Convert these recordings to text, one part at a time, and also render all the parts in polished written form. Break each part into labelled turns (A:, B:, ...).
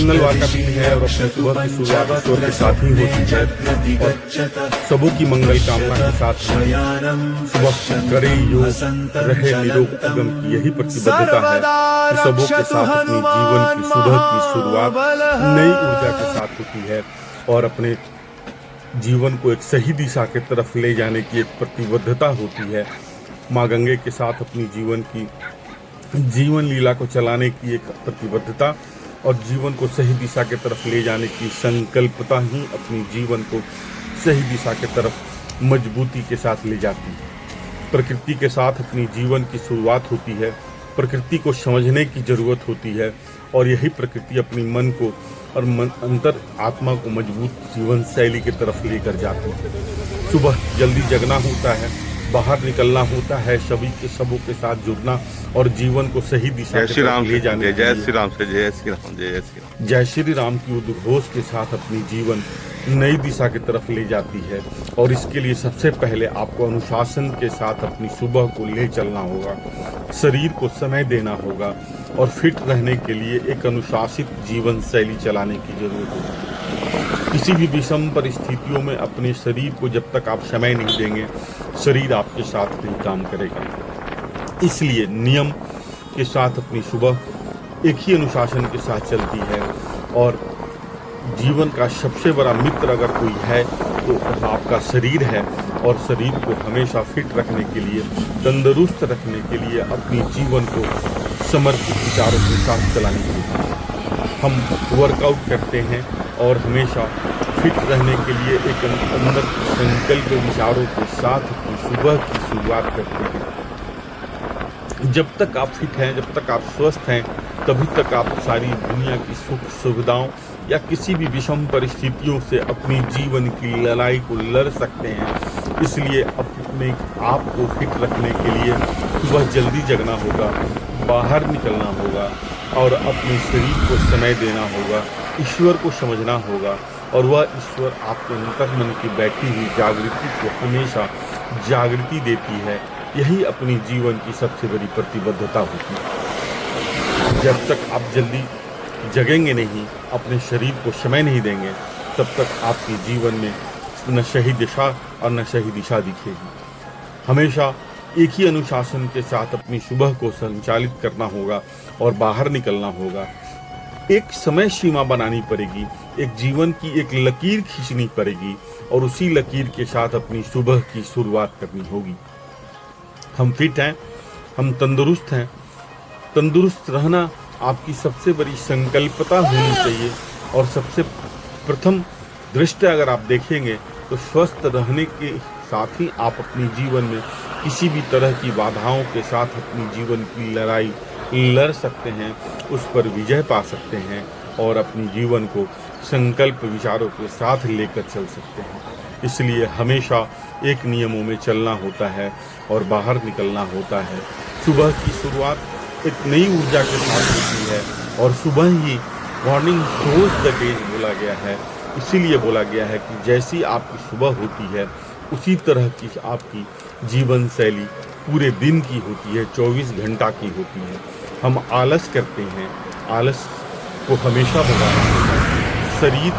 A: मंगलवार का दिन है और अपनी सुबह की शुरुआत ईश्वर के साथ ही होती है और सबों की मंगल कामना के साथ सुबह करे योग रहे निरोग एवं की यही प्रतिबद्धता है कि सबों के साथ अपनी जीवन की सुबह की शुरुआत नई ऊर्जा के साथ होती है और अपने जीवन को एक सही दिशा के तरफ ले जाने की एक प्रतिबद्धता होती है। माँ गंगे के साथ अपनी जीवन लीला को चलाने की एक प्रतिबद्धता और जीवन को सही दिशा के तरफ ले जाने की संकल्पता ही अपनी जीवन को सही दिशा के तरफ मजबूती के साथ ले जाती है। प्रकृति के साथ अपनी जीवन की शुरुआत होती है। प्रकृति को समझने की जरूरत होती है और यही प्रकृति अपनी मन को और अंतर आत्मा को मजबूत जीवन शैली की तरफ लेकर जाती है। सुबह जल्दी जगना होता है, बाहर निकलना होता है, सबों के साथ जुड़ना और जीवन को सही दिशा की तरफ ले जाने।
B: जय श्री राम से जय श्री राम, जय श्री राम।
A: जय श्री राम की उद्घोष के साथ अपनी जीवन नई दिशा की तरफ ले जाती है और इसके लिए सबसे पहले आपको अनुशासन के साथ अपनी सुबह को ले चलना होगा। शरीर को समय देना होगा और फिट रहने के लिए एक अनुशासित जीवन शैली चलाने की जरूरत होगी। किसी भी विषम परिस्थितियों में अपने शरीर को जब तक आप समय नहीं देंगे, शरीर आपके साथ नहीं काम करेगा। इसलिए नियम के साथ अपनी सुबह एक ही अनुशासन के साथ चलती है और जीवन का सबसे बड़ा मित्र अगर कोई है तो आपका शरीर है और शरीर को हमेशा फिट रखने के लिए, तंदुरुस्त रखने के लिए अपनी जीवन को समर्पित विचारों के साथ चलाने के लिए हम वर्कआउट करते हैं और हमेशा फिट रहने के लिए एक अंदर संकल्प विचारों के साथ अपनी सुबह की शुरुआत करते हैं। जब तक आप फिट हैं, जब तक आप स्वस्थ हैं, तभी तक आप सारी दुनिया की सुख सुविधाओं या किसी भी विषम परिस्थितियों से अपनी जीवन की लड़ाई को लड़ सकते हैं। इसलिए अपने आप को फिट रखने के लिए सुबह जल्दी जगना होगा, बाहर निकलना होगा और अपने शरीर को समय देना होगा, ईश्वर को समझना होगा और वह ईश्वर आपके अंतर्मन की बैठी हुई जागृति को हमेशा जागृति देती है। यही अपनी जीवन की सबसे बड़ी प्रतिबद्धता होती है। जब तक आप जल्दी जगेंगे नहीं, अपने शरीर को समय नहीं देंगे, तब तक आपके जीवन में न सही दिशा और न सही दिशा दिखेगी। हमेशा एक ही अनुशासन के साथ अपनी सुबह को संचालित करना होगा और बाहर निकलना होगा। एक समय सीमा बनानी पड़ेगी, एक जीवन की एक लकीर खींचनी पड़ेगी और उसी लकीर के साथ अपनी सुबह की शुरुआत करनी होगी। हम फिट हैं, हम तंदुरुस्त हैं। तंदुरुस्त रहना आपकी सबसे बड़ी संकल्पता होनी चाहिए और सबसे प्रथम दृष्टि अगर आप देखेंगे तो स्वस्थ रहने के साथ ही आप अपनी जीवन में किसी भी तरह की बाधाओं के साथ अपनी जीवन की लड़ाई लड़ सकते हैं, उस पर विजय पा सकते हैं और अपनी जीवन को संकल्प विचारों के साथ लेकर चल सकते हैं। इसलिए हमेशा एक नियमों में चलना होता है और बाहर निकलना होता है। सुबह की शुरुआत एक नई ऊर्जा के साथ होती है और सुबह ही मॉर्निंग शोज द डेज बोला गया है। इसीलिए बोला गया है कि जैसी आपकी सुबह होती है उसी तरह की आपकी जीवन शैली पूरे दिन की होती है, 24 घंटा की होती है। हम आलस करते हैं, आलस को हमेशा भगाना होगा। शरीर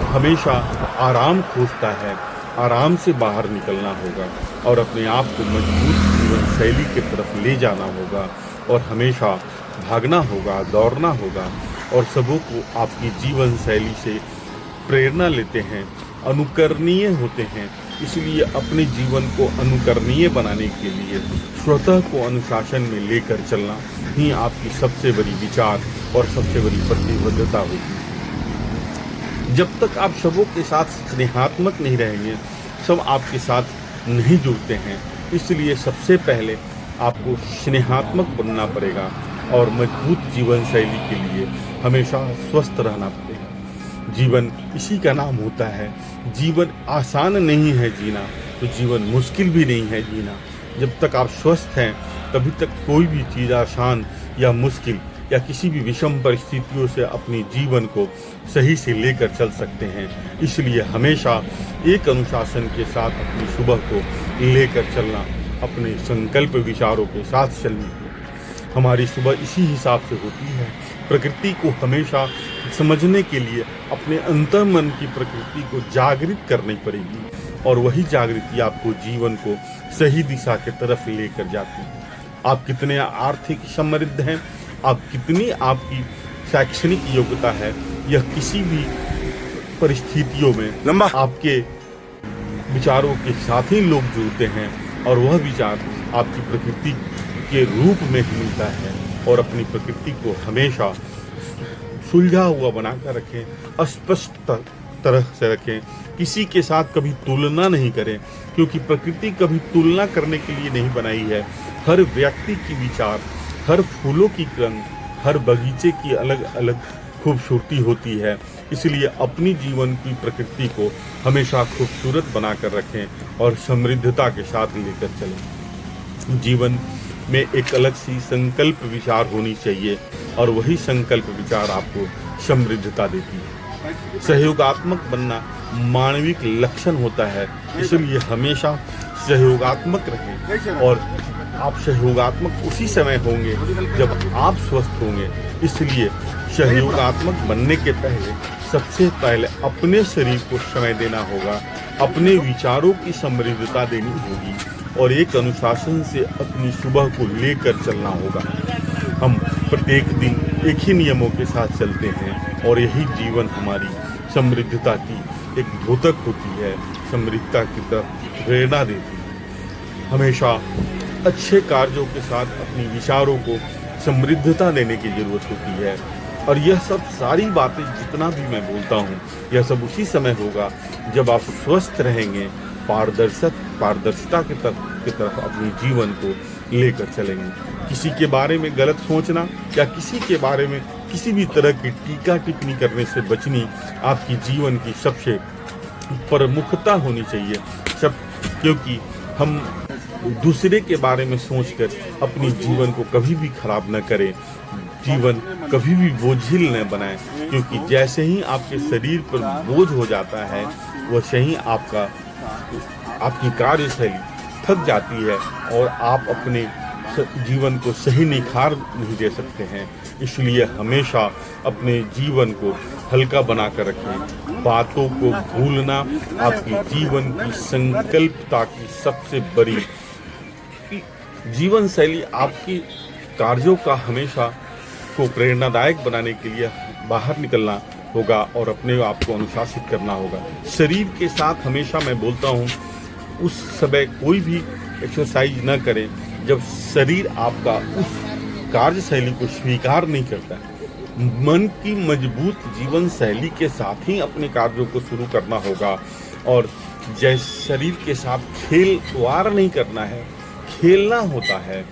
A: हमेशा आराम खोजता है, आराम से बाहर निकलना होगा और अपने आप को मजबूत जीवन शैली की तरफ ले जाना होगा और हमेशा भागना होगा, दौड़ना होगा और सबों को आपकी जीवन शैली से प्रेरणा लेते हैं, अनुकरणीय होते हैं। इसलिए अपने जीवन को अनुकरणीय बनाने के लिए स्वतः को अनुशासन में लेकर चलना ही आपकी सबसे बड़ी विचार और सबसे बड़ी प्रतिबद्धता होगी। जब तक आप सबों के साथ स्नेहात्मक नहीं रहेंगे, सब आपके साथ नहीं जुड़ते हैं। इसलिए सबसे पहले आपको स्नेहात्मक बनना पड़ेगा और मजबूत जीवन शैली के लिए हमेशा स्वस्थ रहना पड़ेगा। जीवन इसी का नाम होता है। जीवन आसान नहीं है जीना, तो जीवन मुश्किल भी नहीं है जीना। जब तक आप स्वस्थ हैं तभी तक कोई भी चीज़ आसान या मुश्किल या किसी भी विषम परिस्थितियों से अपने जीवन को सही से लेकर चल सकते हैं। इसलिए हमेशा एक अनुशासन के साथ अपनी सुबह को लेकर चलना, अपने संकल्प विचारों के साथ चलना। हमारी सुबह इसी हिसाब से होती है। प्रकृति को हमेशा समझने के लिए अपने अंतर्मन की प्रकृति को जागृत करनी पड़ेगी, और वही जागृति आपको जीवन को सही दिशा की तरफ लेकर जाती है। आप कितने आर्थिक समृद्ध हैं, आप कितनी आपकी शैक्षणिक योग्यता है, यह किसी भी परिस्थितियों में आपके विचारों के साथ ही लोग जुड़ते हैं, और वह विचार आपकी प्रकृति के रूप में ही मिलता है। और अपनी प्रकृति को हमेशा सुलझा हुआ बनाकर रखें, स्पष्ट तरह से रखें, किसी के साथ कभी तुलना नहीं करें, क्योंकि प्रकृति कभी तुलना करने के लिए नहीं बनाई है। हर व्यक्ति की विचार, हर फूलों की रंग, हर बगीचे की अलग अलग खूबसूरती होती है। इसलिए अपनी जीवन की प्रकृति को हमेशा खूबसूरत बनाकर रखें और समृद्धता के साथ लेकर चलें। जीवन में एक अलग सी संकल्प विचार होनी चाहिए, और वही संकल्प विचार आपको समृद्धता देती है। सहयोगात्मक बनना मानविक लक्षण होता है, इसलिए हमेशा सहयोगात्मक रहें, और आप सहयोगात्मक उसी समय होंगे जब आप स्वस्थ होंगे। इसलिए सहयोगात्मक बनने के पहले सबसे पहले अपने शरीर को समय देना होगा, अपने विचारों की समृद्धता देनी होगी, और एक अनुशासन से अपनी सुबह को लेकर चलना होगा। हम प्रत्येक दिन एक ही नियमों के साथ चलते हैं, और यही जीवन हमारी समृद्धता की एक द्योतक होती है, समृद्धता की तरफ प्रेरणा देती है। हमेशा अच्छे कार्यों के साथ अपनी विचारों को समृद्धता देने की जरूरत होती है, और यह सब सारी बातें जितना भी मैं बोलता हूँ, यह सब उसी समय होगा जब आप स्वस्थ रहेंगे, पारदर्शिता की तरफ अपने जीवन को लेकर चलेंगे। किसी के बारे में गलत सोचना या किसी के बारे में किसी भी तरह की टीका टिप्पणी करने से बचनी आपकी जीवन की सबसे प्रमुखता होनी चाहिए। क्योंकि हम दूसरे के बारे में सोचकर अपनी जीवन को कभी भी खराब न करें, जीवन कभी भी बोझिल न बनाएं, क्योंकि जैसे ही आपके शरीर पर बोझ हो जाता है, वैसे ही आपकी कार्यशैली थक जाती है, और आप अपने जीवन को सही निखार नहीं दे सकते हैं। इसलिए हमेशा अपने जीवन को हल्का बनाकर रखें। बातों को भूलना आपकी जीवन की संकल्पता की सबसे बड़ी जीवन शैली, आपकी कार्यों का हमेशा को प्रेरणादायक बनाने के लिए बाहर निकलना होगा, और अपने आप को अनुशासित करना होगा। शरीर के साथ हमेशा मैं बोलता हूँ, उस समय कोई भी एक्सरसाइज न करें जब शरीर आपका उस कार्यशैली को स्वीकार नहीं करता है। मन की मजबूत जीवन शैली के साथ ही अपने कार्यों को शुरू करना होगा, और जैसे शरीर के साथ खेलवार नहीं करना है, खेलना होता है।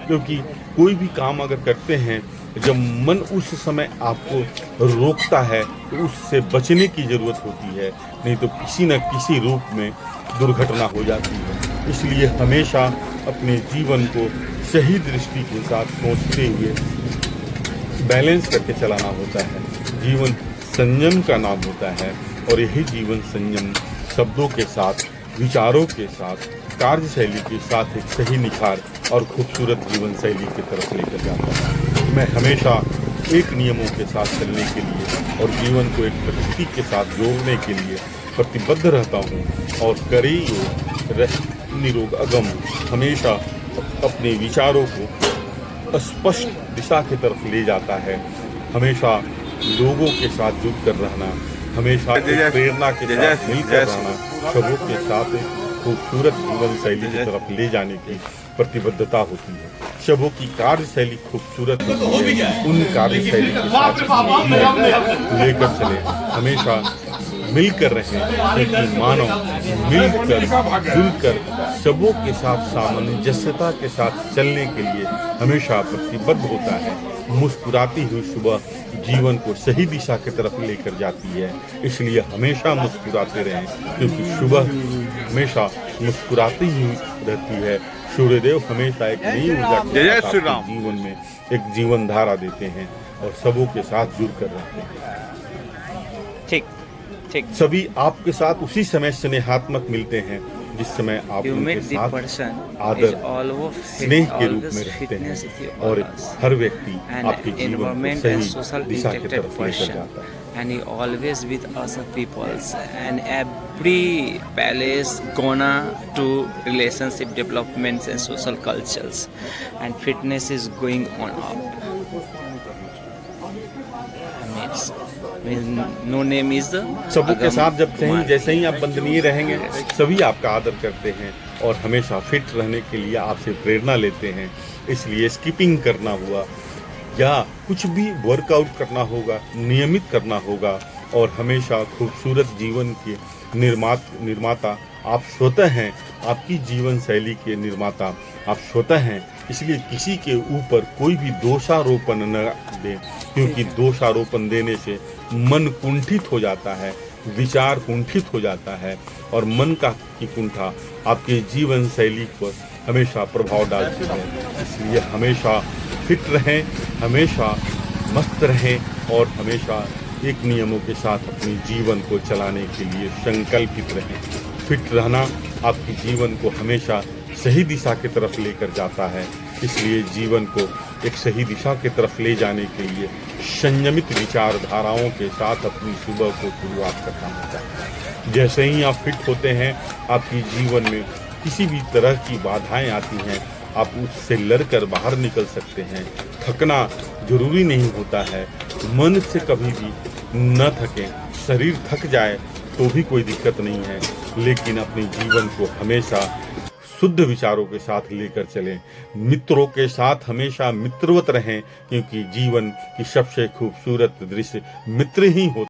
A: क्योंकि कोई भी काम अगर करते हैं, जब मन उस समय आपको रोकता है, तो उससे बचने की जरूरत होती है, नहीं तो किसी न किसी रूप में दुर्घटना हो जाती है। इसलिए हमेशा अपने जीवन को सही दृष्टि के साथ सोचते हुए बैलेंस करके चलाना होता है। जीवन संयम का नाम होता है, और यही जीवन संयम शब्दों के साथ, विचारों के साथ, कार्यशैली के साथ एक सही निखार और खूबसूरत जीवन शैली की तरफ लेकर जाता है। मैं हमेशा एक नियमों के साथ चलने के लिए और जीवन को एक प्रकृति के साथ जोड़ने के लिए प्रतिबद्ध रहता हूँ, और करे योग निरोग अगम हमेशा अपने विचारों को स्पष्ट दिशा की तरफ ले जाता है। हमेशा लोगों के साथ जुड़कर रहना, हमेशा प्रेरणा के साथ मिलकर रहना, सबों के साथ खूबसूरत जीवन शैली की तरफ ले जाने की प्रतिबद्धता होती है। सबों की कार्यशैली खूबसूरत होती है, उन कार्यशैली के साथ लेकर चले, हमेशा मिलकर रहें, क्योंकि मानव मिलकर जुलकर सबों के साथ सामंजस्यता के साथ चलने के लिए हमेशा प्रतिबद्ध होता है। मुस्कुराती हुई सुबह जीवन को सही दिशा की तरफ लेकर जाती है, इसलिए हमेशा मुस्कुराते रहें, क्योंकि सुबह हमेशा मुस्कुराती ही रहती है। सूर्यदेव हमेशा एक नई ऊर्जा के साथ जीवन में एक जीवन धारा देते हैं, और सबों के साथ जुड़कर रहते हैं।
C: ठीक।
A: सभी आपके साथ उसी समय स्नेहात्मक मिलते हैं, जिस समय आप
C: You
A: उनके
C: meet the
A: साथ
C: person
A: आदर
C: is always
A: स्नेह के रूप में
C: always
A: रहते
C: fitness
A: हैं
C: with you
A: और
C: always.
A: हर व्यक्ति
C: An
A: आपके जीवन को
C: environment and
A: सही
C: social
A: दिशा की
C: integrated
A: तरफ लेकर
C: person,
A: जाता है।
C: and he always with us peoples, and every palace gonna to relationship developments and social cultures, and fitness is going on up. No name is the
A: सबों के
C: Agam
A: साथ जब सही
C: Kumar.
A: जैसे ही आप बंदनीय रहेंगे सभी आपका आदर करते हैं और हमेशा फिट रहने के लिए आपसे प्रेरणा लेते हैं। इसलिए स्किपिंग करना हुआ या कुछ भी वर्कआउट करना होगा, नियमित करना होगा और हमेशा खूबसूरत जीवन के निर्माता आप स्वतः हैं। आपकी जीवन शैली के निर्माता आप स्वतः हैं। इसलिए किसी के ऊपर कोई भी दोषारोपण न दें, क्योंकि दोषारोपण देने से मन कुंठित हो जाता है, विचार कुंठित हो जाता है और मन की कुंठा आपके जीवन शैली पर हमेशा प्रभाव डालती है। इसलिए हमेशा फिट रहें, हमेशा मस्त रहें और हमेशा एक नियमों के साथ अपने जीवन को चलाने के लिए संकल्पित रहें। फिट रहना आपके जीवन को हमेशा सही दिशा की तरफ लेकर जाता है। इसलिए जीवन को एक सही दिशा की तरफ ले जाने के लिए संयमित विचारधाराओं के साथ अपनी सुबह को शुरुआत करना होता है। जैसे ही आप फिट होते हैं, आपके जीवन में किसी भी तरह की बाधाएं आती हैं, आप उससे लड़कर बाहर निकल सकते हैं। थकना जरूरी नहीं होता है, मन से कभी भी न थकें। शरीर थक जाए तो भी कोई दिक्कत नहीं है, लेकिन अपने जीवन को हमेशा शुद्ध विचारों के साथ लेकर चलें। मित्रों के साथ हमेशा मित्रवत रहें, क्योंकि जीवन की सबसे खूबसूरत दृश्य मित्र ही होता है।